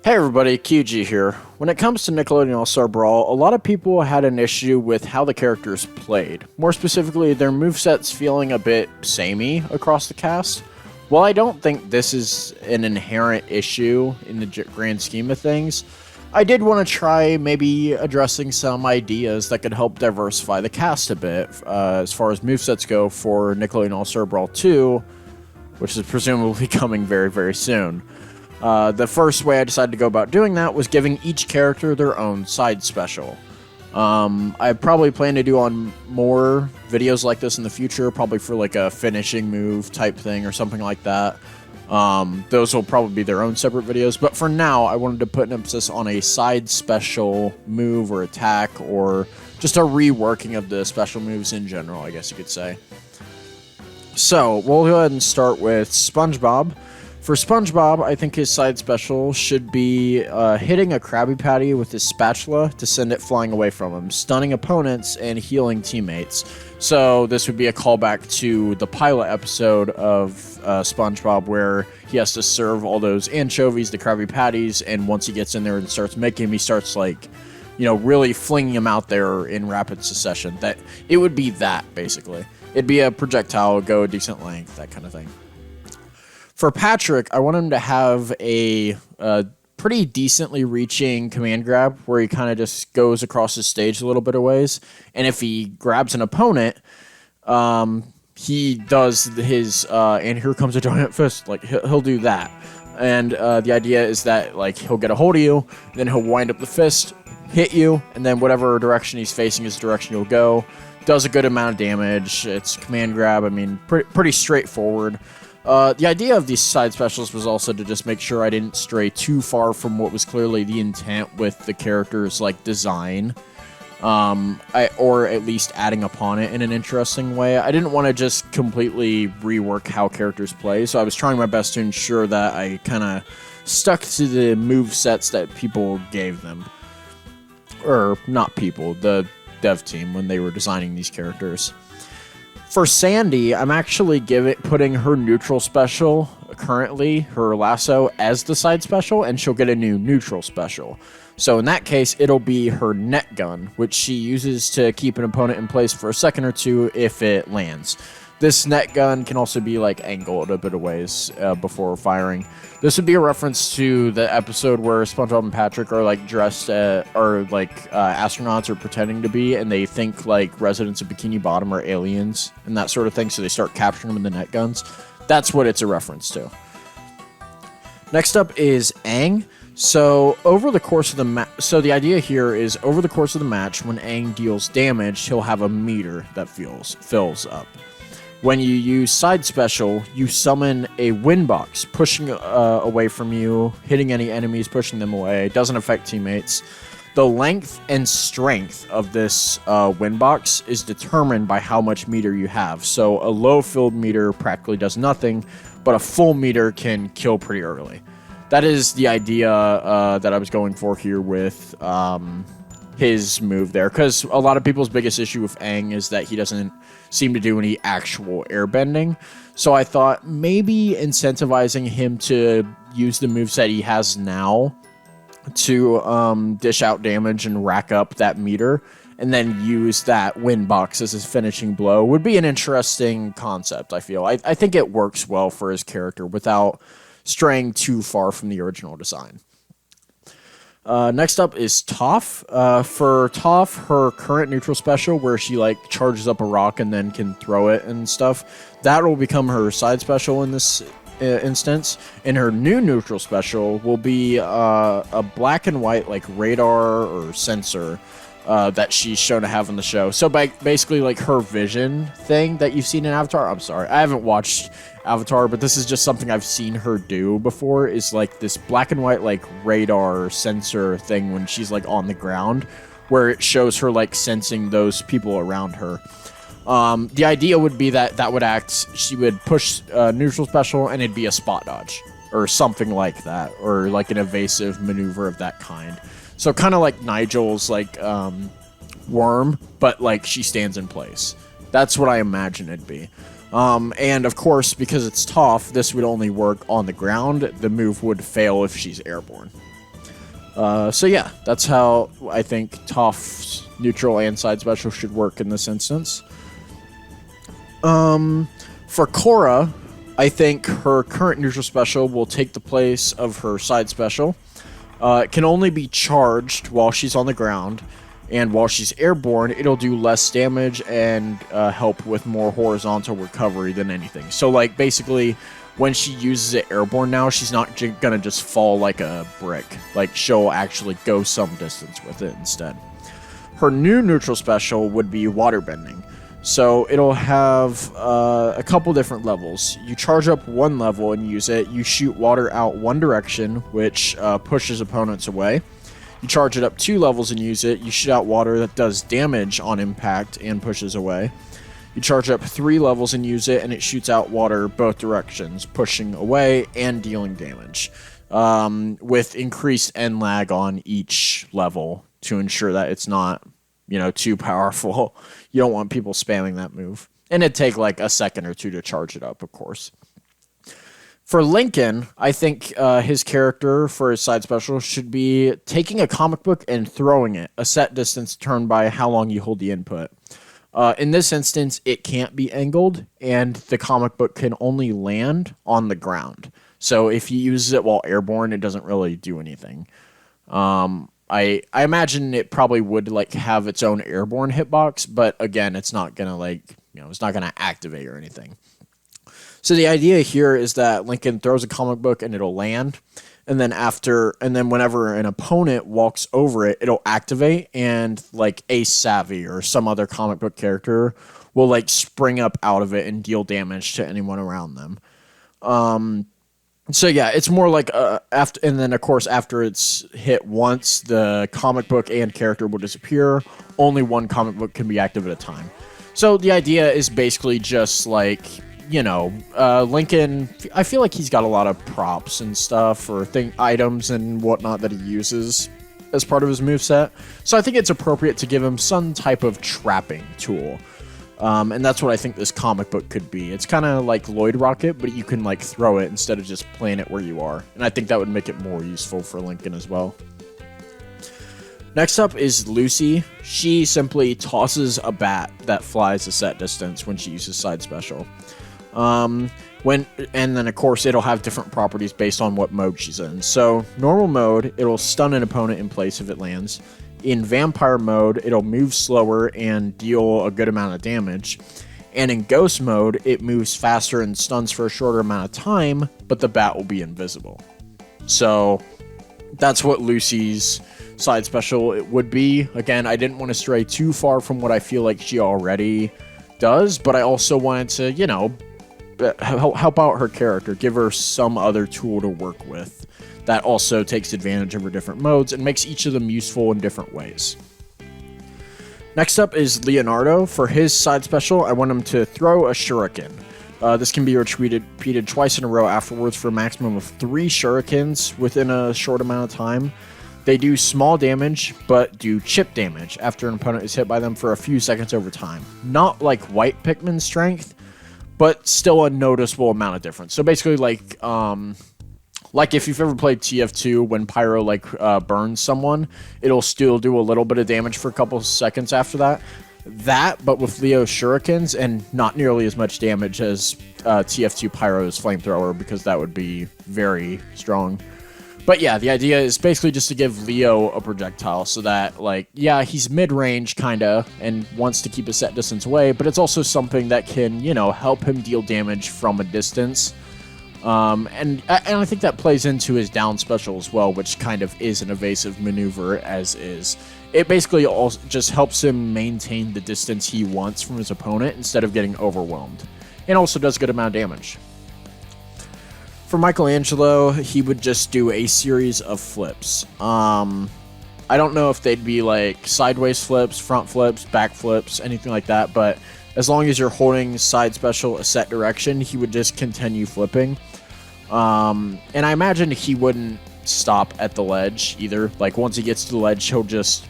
Hey everybody, QG here. When it comes to Nickelodeon All-Star Brawl, a lot of people had an issue with how the characters played. More specifically, their movesets feeling a bit samey across the cast. While I don't think this is an inherent issue in the grand scheme of things, I did want to try maybe addressing some ideas that could help diversify the cast a bit as far as movesets go for Nickelodeon All-Star Brawl 2, which is presumably coming very, very soon. The first way I decided to go about doing that was giving each character their own side special. I probably plan to do on more videos like this in the future, probably for like a finishing move type thing or something like that. Those will probably be their own separate videos, but for now I wanted to put an emphasis on a side special move or attack, or just a reworking of the special moves in general, I guess you could say. So we'll go ahead and start with SpongeBob. For SpongeBob, I think his side special should be hitting a Krabby Patty with his spatula to send it flying away from him, stunning opponents and healing teammates. So this would be a callback to the pilot episode of SpongeBob, where he has to serve all those anchovies, the Krabby Patties, and once he gets in there and starts making them, he starts like, you know, really flinging them out there in rapid succession. That it would be that, basically. It'd be a projectile, go a decent length, that kind of thing. For Patrick, I want him to have a pretty decently reaching command grab where he kind of just goes across the stage a little bit of ways. And if he grabs an opponent, he does his, and here comes a giant fist, like he'll do that. And the idea is that like he'll get a hold of you, then he'll wind up the fist, hit you, and then whatever direction he's facing is the direction you'll go. Does a good amount of damage. It's command grab. I mean, pretty straightforward. The idea of these side specials was also to just make sure I didn't stray too far from what was clearly the intent with the character's like design, or at least adding upon it in an interesting way. I didn't want to just completely rework how characters play, so I was trying my best to ensure that I kind of stuck to the move sets that people gave them. Or not people, the dev team when they were designing these characters. For Sandy, I'm actually putting her neutral special, currently, her lasso, as the side special, and she'll get a new neutral special. So in that case, it'll be her net gun, which she uses to keep an opponent in place for a second or two if it lands. This net gun can also be like angled a bit of ways before firing. This would be a reference to the episode where SpongeBob and Patrick are like dressed astronauts or pretending to be, and they think like residents of Bikini Bottom are aliens and that sort of thing, so they start capturing them in the net guns. That's what it's a reference to. Next up is Aang. So over the course of the the idea here is over the course of the match, when Aang deals damage, he'll have a meter that fills up. When you use side special, you summon a win box, pushing away from you, hitting any enemies, pushing them away. It doesn't affect teammates. The length and strength of this win box is determined by how much meter you have. So a low filled meter practically does nothing, but a full meter can kill pretty early. That is the idea that I was going for here with his move there, because a lot of people's biggest issue with Aang is that he doesn't seem to do any actual airbending. So I thought maybe incentivizing him to use the moveset he has now to dish out damage and rack up that meter, and then use that win box as his finishing blow would be an interesting concept, I feel. I think it works well for his character without straying too far from the original design. Next up is Toff. For Toff, her current neutral special, where she like charges up a rock and then can throw it and stuff, that will become her side special in this instance. And her new neutral special will be a black and white like radar or sensor that she's shown to have in the show. So basically like her vision thing that you've seen in Avatar. I'm sorry, I haven't watched Avatar, but this is just something I've seen her do before, is like this black and white like radar sensor thing when she's like on the ground, where it shows her like sensing those people around her. The idea would be that would act, she would push neutral special and it'd be a spot dodge or something like that, or like an evasive maneuver of that kind. So kind of like Nigel's like worm, but like she stands in place. That's what I imagine it'd be. And of course, because it's Toff, this would only work on the ground. The move would fail if she's airborne. So yeah, that's how I think Toff's neutral and side special should work in this instance. For Cora, I think her current neutral special will take the place of her side special. It can only be charged while she's on the ground, and while she's airborne, it'll do less damage and help with more horizontal recovery than anything. So, like, basically, when she uses it airborne now, she's not gonna just fall like a brick. Like, she'll actually go some distance with it instead. Her new neutral special would be waterbending. So it'll have a couple different levels. You charge up one level and use it. You shoot water out one direction, which pushes opponents away. You charge it up 2 levels and use it. You shoot out water that does damage on impact and pushes away. You charge up 3 levels and use it, and it shoots out water both directions, pushing away and dealing damage, with increased end lag on each level to ensure that it's not, too powerful. You don't want people spamming that move. And it'd take like a second or two to charge it up, of course. For Lincoln, I think his character for his side special should be taking a comic book and throwing it a set distance determined by how long you hold the input. In this instance, it can't be angled, and the comic book can only land on the ground. So if he uses it while airborne, it doesn't really do anything. I imagine it probably would like have its own airborne hitbox, but again, it's not gonna it's not gonna activate or anything. So the idea here is that Lincoln throws a comic book and it'll land, and then whenever an opponent walks over it, it'll activate, and like Ace Savvy or some other comic book character will like spring up out of it and deal damage to anyone around them. So yeah, it's more like after, and then of course after it's hit once, the comic book and character will disappear. Only one comic book can be active at a time. So the idea is basically just like, Lincoln, I feel like he's got a lot of props and stuff or items and whatnot that he uses as part of his moveset. So I think it's appropriate to give him some type of trapping tool. And that's what I think this comic book could be. It's kind of like Lloyd Rocket, but you can like throw it instead of just playing it where you are. And I think that would make it more useful for Lincoln as well. Next up is Lucy. She simply tosses a bat that flies a set distance when she uses side special. And then of course it'll have different properties based on what mode she's in. So normal mode, it'll stun an opponent in place if it lands. In vampire mode, it'll move slower and deal a good amount of damage. And in ghost mode, it moves faster and stuns for a shorter amount of time, but the bat will be invisible. So that's what Lucy's side special it would be. Again, I didn't want to stray too far from what I feel like she already does, but I also wanted to, help out her character, give her some other tool to work with that also takes advantage of her different modes and makes each of them useful in different ways. Next up is Leonardo. For his side special, I want him to throw a shuriken. This can be repeated twice in a row afterwards for a maximum of 3 shurikens within a short amount of time. They do small damage, but do chip damage after an opponent is hit by them for a few seconds over time. Not like White Pikmin's strength, but still a noticeable amount of difference. So basically like if you've ever played TF2, when Pyro burns someone, it'll still do a little bit of damage for a couple of seconds after that. But with Leo's shurikens, and not nearly as much damage as TF2 Pyro's flamethrower, because that would be very strong. But yeah, the idea is basically just to give Leo a projectile so that, he's mid-range, kinda, and wants to keep a set distance away, but it's also something that can, help him deal damage from a distance. And I think that plays into his down special as well, which kind of is an evasive maneuver as is. It basically also just helps him maintain the distance he wants from his opponent instead of getting overwhelmed. And also does a good amount of damage. For Michelangelo, he would just do a series of flips. I don't know if they'd be like sideways flips, front flips, back flips, anything like that, but as long as you're holding side special a set direction, he would just continue flipping. And I imagine he wouldn't stop at the ledge either. Like once he gets to the ledge, he'll just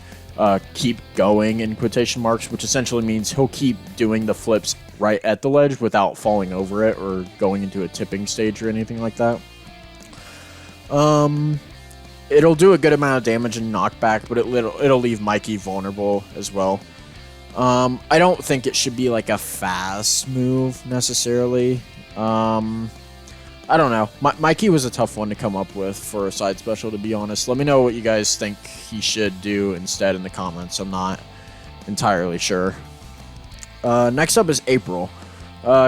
keep going in quotation marks, which essentially means he'll keep doing the flips right at the ledge without falling over it or going into a tipping stage or anything like that. It'll do a good amount of damage and knockback, but it'll leave Mikey vulnerable as well. I don't think it should be like a fast move necessarily. I don't know. Mikey was a tough one to come up with for a side special, to be honest. Let me know what you guys think he should do instead in the comments. I'm not entirely sure. Next up is April.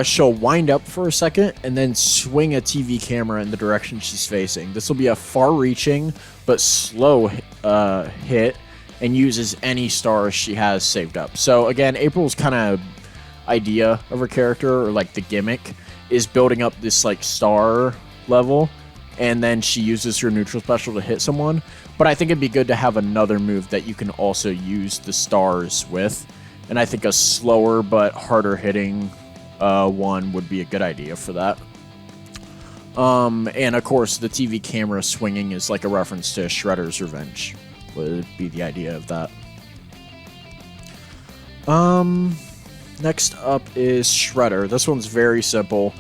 She'll wind up for a second and then swing a TV camera in the direction she's facing. This will be a far-reaching but slow hit and uses any stars she has saved up. So again, April's kind of idea of her character, or like the gimmick, is building up this like star level, and then she uses her neutral special to hit someone. But I think it'd be good to have another move that you can also use the stars with, and I think a slower but harder hitting one would be a good idea for that. And of course, the TV camera swinging is like a reference to Shredder's Revenge, would be the idea of that. Next up is Shredder. This one's very simple.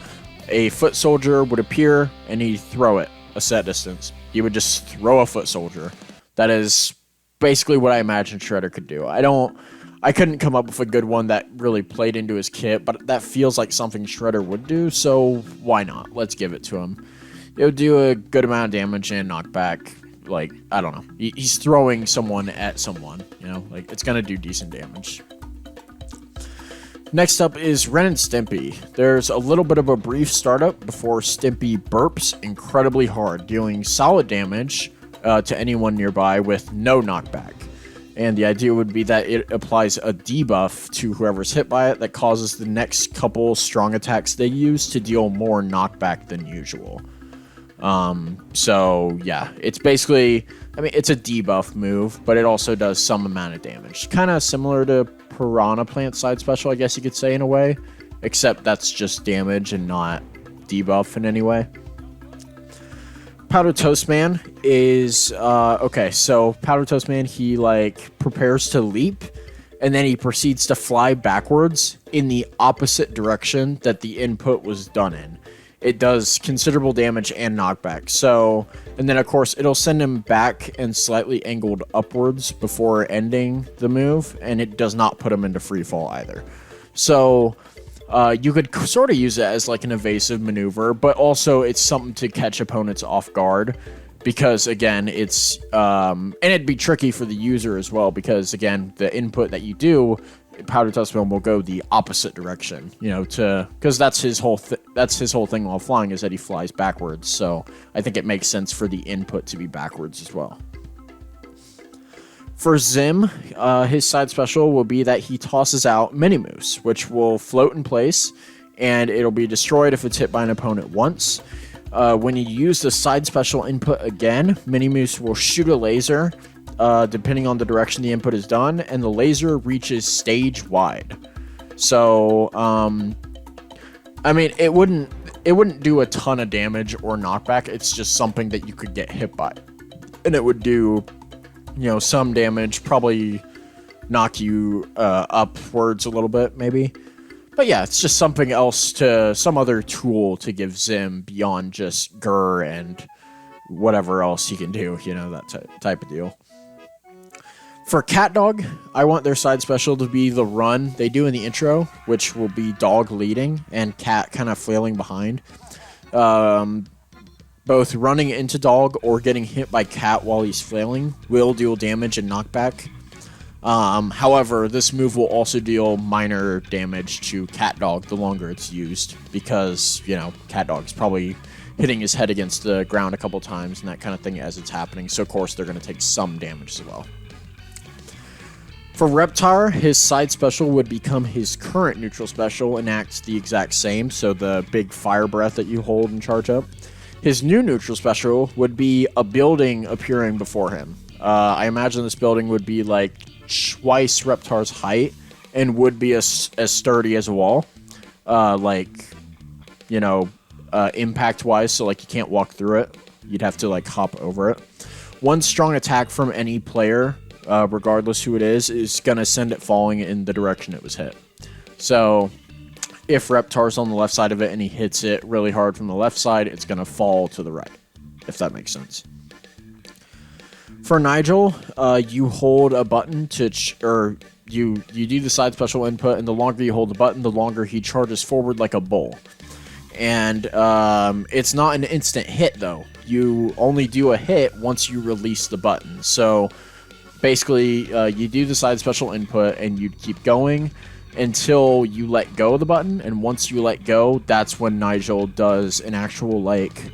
A foot soldier would appear and he'd throw it a set distance. He would just throw a foot soldier. That is basically what I imagine Shredder could do. I couldn't come up with a good one that really played into his kit, but that feels like something Shredder would do, so why not? Let's give it to him. It would do a good amount of damage and knockback. Like, I don't know. He's throwing someone at someone, you know? Like, it's gonna do decent damage. Next up is Ren and Stimpy. There's a little bit of a brief startup before Stimpy burps incredibly hard, dealing solid damage to anyone nearby with no knockback. And the idea would be that it applies a debuff to whoever's hit by it that causes the next couple strong attacks they use to deal more knockback than usual. So yeah, it's basically, I mean, it's a debuff move, but it also does some amount of damage. Kind of similar to Piranha Plant side special, I guess you could say in a way, except that's just damage and not debuff in any way. Powder Toast Man is, okay, so Powder Toast Man, he, like, prepares to leap, and then he proceeds to fly backwards in the opposite direction that the input was done in. It does considerable damage and knockback, so, and then, of course, it'll send him back and slightly angled upwards before ending the move, and it does not put him into free fall either. So, you could sort of use it as like an evasive maneuver, but also it's something to catch opponents off guard, because again, it's and it'd be tricky for the user as well, because again, the input that you do, Powder Toast Man will go the opposite direction, you know, because that's his whole thing while flying, is that he flies backwards. So I think it makes sense for the input to be backwards as well. For Zim, his side special will be that he tosses out Mini-Moose, which will float in place, and it'll be destroyed if it's hit by an opponent once. When you use the side special input again, Mini-Moose will shoot a laser, depending on the direction the input is done, and the laser reaches stage wide. So, I mean, it wouldn't do a ton of damage or knockback. It's just something that you could get hit by, and it would do, you know, some damage, probably knock you upwards a little bit, maybe. But yeah, it's just something else, some other tool to give Zim beyond just Grr and whatever else he can do, you know, that type of deal. For CatDog, I want their side special to be the run they do in the intro, which will be dog leading and cat kind of flailing behind. Both running into dog or getting hit by cat while he's flailing will deal damage and knockback. However, this move will also deal minor damage to CatDog the longer it's used, because, you know, CatDog's probably hitting his head against the ground a couple times and that kind of thing as it's happening, so of course they're going to take some damage as well. For Reptar, his side special would become his current neutral special and acts the exact same, so the big fire breath that you hold and charge up. His new neutral special would be a building appearing before him. I imagine this building would be like twice Reptar's height and would be as sturdy as a wall. Like, you know, impact-wise, so like you can't walk through it. You'd have to like hop over it. One strong attack from any player, regardless who it is going to send it falling in the direction it was hit. So if Reptar's on the left side of it and he hits it really hard from the left side, it's going to fall to the right, if that makes sense. For Nigel, you hold a button to, or you do the side special input, and the longer you hold the button, the longer he charges forward like a bull. And it's not an instant hit, though. You only do a hit once you release the button. So basically, you do the side special input, and you keep going until you let go of the button. And once you let go, that's when Nigel does an actual, like,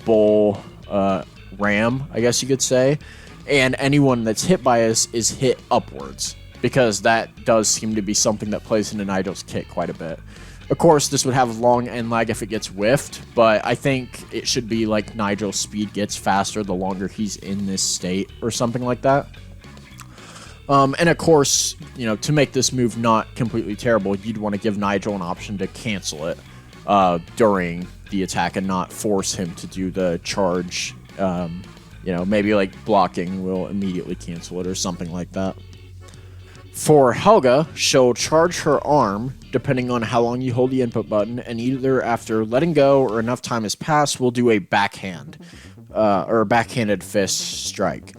bull ram, I guess you could say. And anyone that's hit by us is hit upwards, because that does seem to be something that plays into Nigel's kit quite a bit. Of course, this would have long end lag if it gets whiffed, but I think it should be like Nigel's speed gets faster the longer he's in this state or something like that. And of course, you know, to make this move not completely terrible, you'd want to give Nigel an option to cancel it during the attack and not force him to do the charge. You know, maybe like blocking will immediately cancel it or something like that. For Helga, she'll charge her arm depending on how long you hold the input button, and either after letting go or enough time has passed, we'll do a backhand or a backhanded fist strike.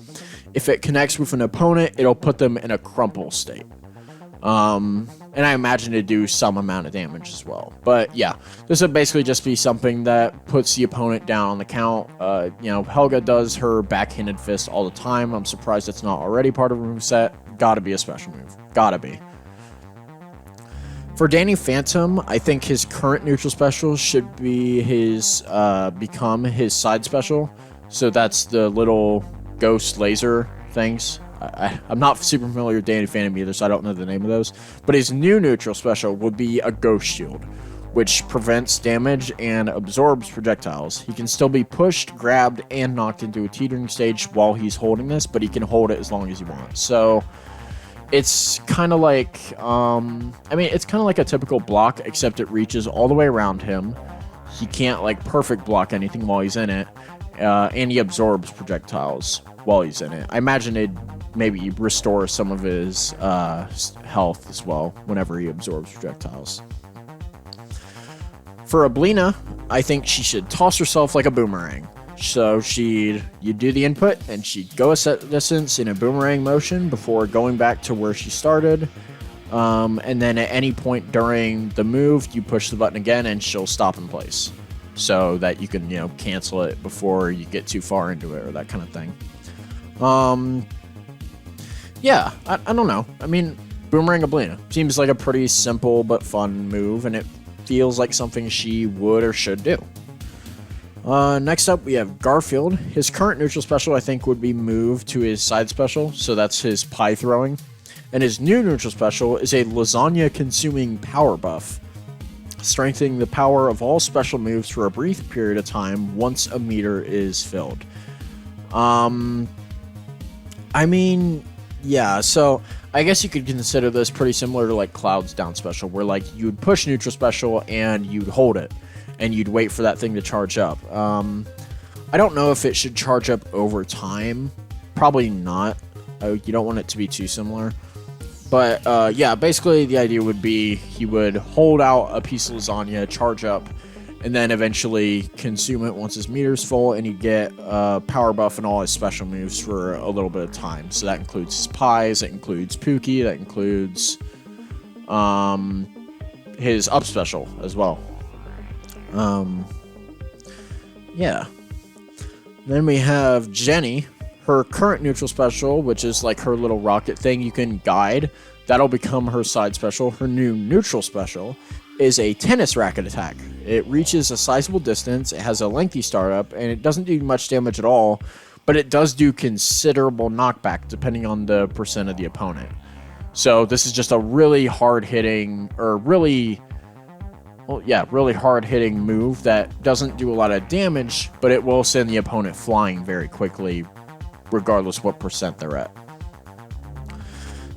If it connects with an opponent, it'll put them in a crumple state. And I imagine it'd do some amount of damage as well. But yeah, this would basically just be something that puts the opponent down on the count. You know, Helga does her backhanded fist all the time. I'm surprised it's not already part of a moveset. Gotta be a special move. Gotta be. For Danny Phantom, I think his current neutral special should be his become his side special. So that's the little ghost laser things. I'm not super familiar with Danny Phantom either, so I don't know the name of those. But his new neutral special would be a Ghost Shield, which prevents damage and absorbs projectiles. He can still be pushed, grabbed, and knocked into a teetering stage while he's holding this, but he can hold it as long as he wants. So it's kind of like, it's kind of like a typical block, except it reaches all the way around him. He can't, like, perfect block anything while he's in it, and he absorbs projectiles while he's in it. I imagine it'd maybe restore some of his health as well whenever he absorbs projectiles. For Ablina, I think she should toss herself like a boomerang. So you'd do the input, and she'd go a set distance in a boomerang motion before going back to where she started. And then at any point during the move, you push the button again, and she'll stop in place, so that you can, you know, cancel it before you get too far into it or that kind of thing. Yeah, I don't know. I mean, Boomerang Ablina seems like a pretty simple but fun move, and it feels like something she would or should do. Next up, we have Garfield. His current neutral special, I think, would be moved to his side special, so that's his pie throwing. And his new neutral special is a lasagna-consuming power buff, strengthening the power of all special moves for a brief period of time once a meter is filled. I mean, yeah, so I guess you could consider this pretty similar to like Cloud's down special, where like you'd push neutral special and you'd hold it, and you'd wait for that thing to charge up. I don't know if it should charge up over time. Probably not. You don't want it to be too similar. But yeah, basically the idea would be he would hold out a piece of lasagna, charge up, and then eventually consume it once his meter's full, and he'd get power buff and all his special moves for a little bit of time. So that includes his pies, that includes Pookie, that includes his up special as well. Yeah. Then we have Jenny. Her current neutral special, which is like her little rocket thing you can guide, that'll become her side special. Her new neutral special is a tennis racket attack. It reaches a sizable distance, it has a lengthy startup, and it doesn't do much damage at all, but it does do considerable knockback depending on the percent of the opponent. So this is just a really hard-hitting, or really hard-hitting move that doesn't do a lot of damage, but it will send the opponent flying very quickly, regardless what percent they're at.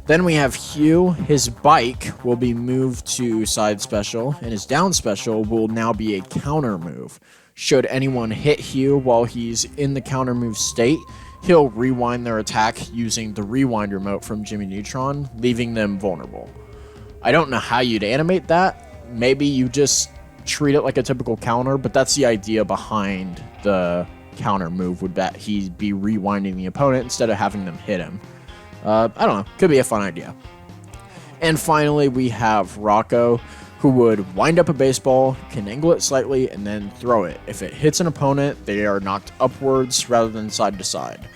Then we have Hugh. His bike will be moved to side special, and his down special will now be a counter move. Should anyone hit Hugh while he's in the counter move state, he'll rewind their attack using the rewind remote from Jimmy Neutron, leaving them vulnerable. I don't know how you'd animate that. Maybe you just treat it like a typical counter, but that's the idea behind the counter move would that he'd be rewinding the opponent instead of having them hit him. I don't know. Could be a fun idea. And finally, we have Rocco, who would wind up a baseball, can angle it slightly, and then throw it. If it hits an opponent, they are knocked upwards rather than side to side.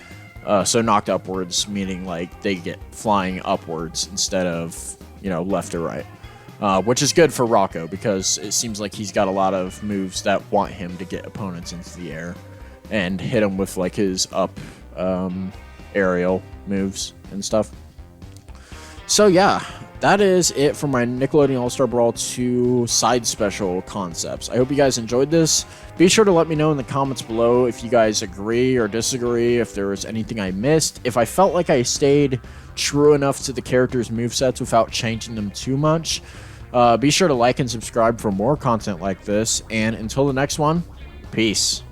So knocked upwards, meaning like they get flying upwards instead of, left or right. Which is good for Rocco because it seems like he's got a lot of moves that want him to get opponents into the air and hit him with like his up aerial moves and stuff. So yeah, that is it for my Nickelodeon All-Star Brawl 2 side special concepts. I hope you guys enjoyed this. Be sure to let me know in the comments below if you guys agree or disagree, if there was anything I missed, if I felt like I stayed true enough to the characters' movesets without changing them too much. Be sure to like and subscribe for more content like this, and until the next one, peace.